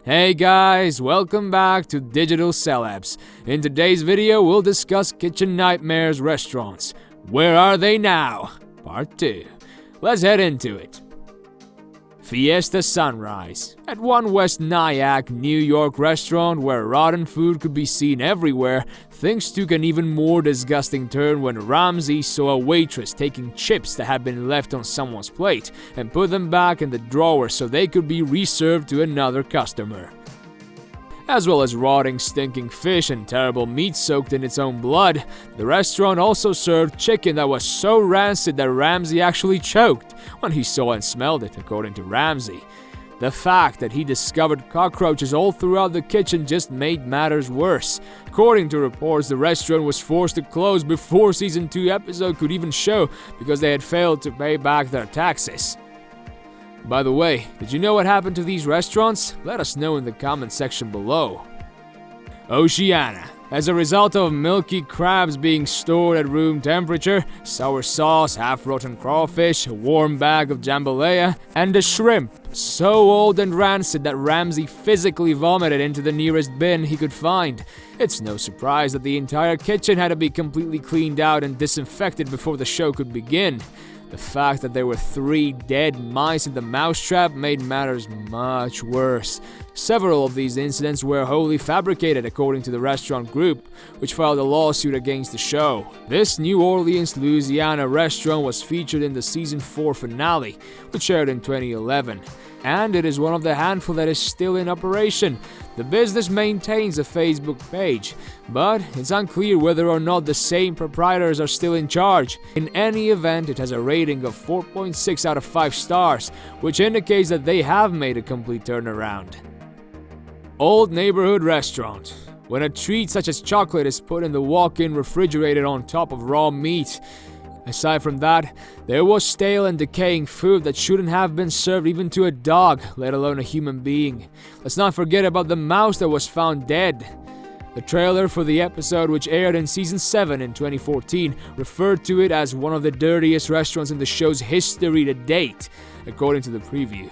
Hey guys, welcome back to Digital Celebs. In today's video, we'll discuss Kitchen Nightmares restaurants. Where are they now? Part 2. Let's head into it. Fiesta Sunrise. At one West Nyack, New York restaurant where rotten food could be seen everywhere, things took an even more disgusting turn when Ramsey saw a waitress taking chips that had been left on someone's plate and put them back in the drawer so they could be reserved to another customer. As well as rotting, stinking fish and terrible meat soaked in its own blood, the restaurant also served chicken that was so rancid that Ramsey actually choked when he saw and smelled it, according to Ramsey. The fact that he discovered cockroaches all throughout the kitchen just made matters worse. According to reports, the restaurant was forced to close before season 2 episode could even show because they had failed to pay back their taxes. By the way, did you know what happened to these restaurants? Let us know in the comment section below. Oceana. As a result of milky crabs being stored at room temperature, sour sauce, half-rotten crawfish, a warm bag of jambalaya, and a shrimp so old and rancid that Ramsey physically vomited into the nearest bin he could find. It's no surprise that the entire kitchen had to be completely cleaned out and disinfected before the show could begin. The fact that there were 3 dead mice in the mousetrap made matters much worse. Several of these incidents were wholly fabricated, according to the restaurant group, which filed a lawsuit against the show. This New Orleans, Louisiana restaurant was featured in the season 4 finale, which aired in 2011, and it is one of the handful that is still in operation. The business maintains a Facebook page, but it's unclear whether or not the same proprietors are still in charge. In any event, it has a rating of 4.6 out of 5 stars, which indicates that they have made a complete turnaround. Old Neighborhood Restaurant. When a treat such as chocolate is put in the walk-in refrigerator on top of raw meat. Aside from that, there was stale and decaying food that shouldn't have been served even to a dog, let alone a human being. Let's not forget about the mouse that was found dead. The trailer for the episode, which aired in season 7 in 2014, referred to it as one of the dirtiest restaurants in the show's history to date, according to the preview.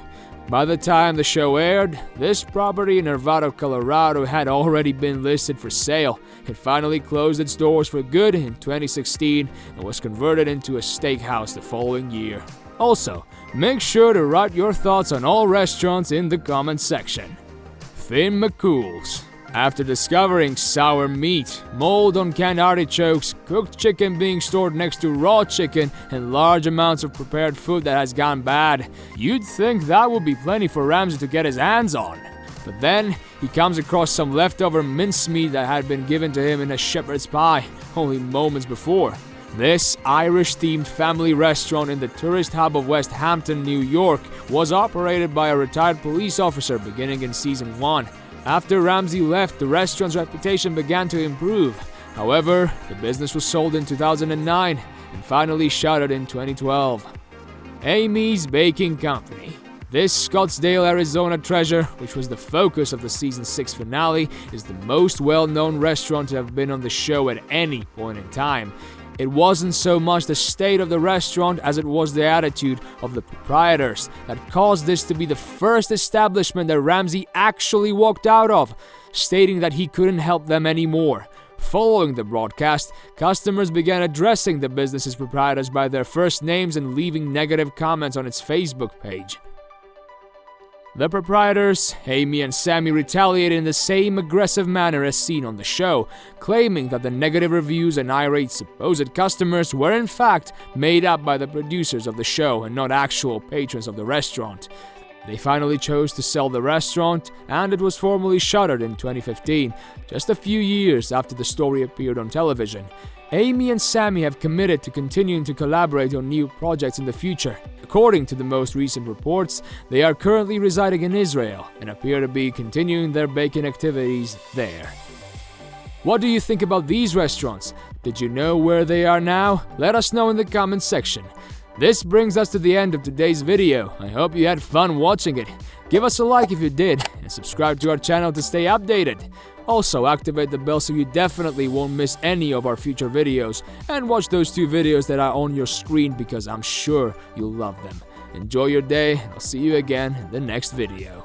By the time the show aired, this property in Arvada, Colorado had already been listed for sale. It finally closed its doors for good in 2016 and was converted into a steakhouse the following year. Also, make sure to write your thoughts on all restaurants in the comments section. Finn McCool's. After discovering sour meat, mold on canned artichokes, cooked chicken being stored next to raw chicken, and large amounts of prepared food that has gone bad, you'd think that would be plenty for Ramsey to get his hands on. But then, he comes across some leftover mincemeat that had been given to him in a shepherd's pie only moments before. This Irish-themed family restaurant in the tourist hub of West Hampton, New York, was operated by a retired police officer beginning in season 1. After Ramsey left, the restaurant's reputation began to improve. However, the business was sold in 2009 and finally shuttered in 2012. Amy's Baking Company. This Scottsdale, Arizona treasure, which was the focus of the season 6 finale, is the most well-known restaurant to have been on the show at any point in time. It wasn't so much the state of the restaurant as it was the attitude of the proprietors that caused this to be the first establishment that Ramsey actually walked out of, stating that he couldn't help them anymore. Following the broadcast, customers began addressing the business's proprietors by their first names and leaving negative comments on its Facebook page. The proprietors, Amy and Sammy, retaliated in the same aggressive manner as seen on the show, claiming that the negative reviews and irate supposed customers were in fact made up by the producers of the show and not actual patrons of the restaurant. They finally chose to sell the restaurant, and it was formally shuttered in 2015, just a few years after the story appeared on television. Amy and Sammy have committed to continuing to collaborate on new projects in the future. According to the most recent reports, they are currently residing in Israel and appear to be continuing their baking activities there. What do you think about these restaurants? Did you know where they are now? Let us know in the comments section. This brings us to the end of today's video. I hope you had fun watching it. Give us a like if you did, and subscribe to our channel to stay updated. Also, activate the bell so you definitely won't miss any of our future videos, and watch those 2 videos that are on your screen because I'm sure you'll love them. Enjoy your day, and I'll see you again in the next video.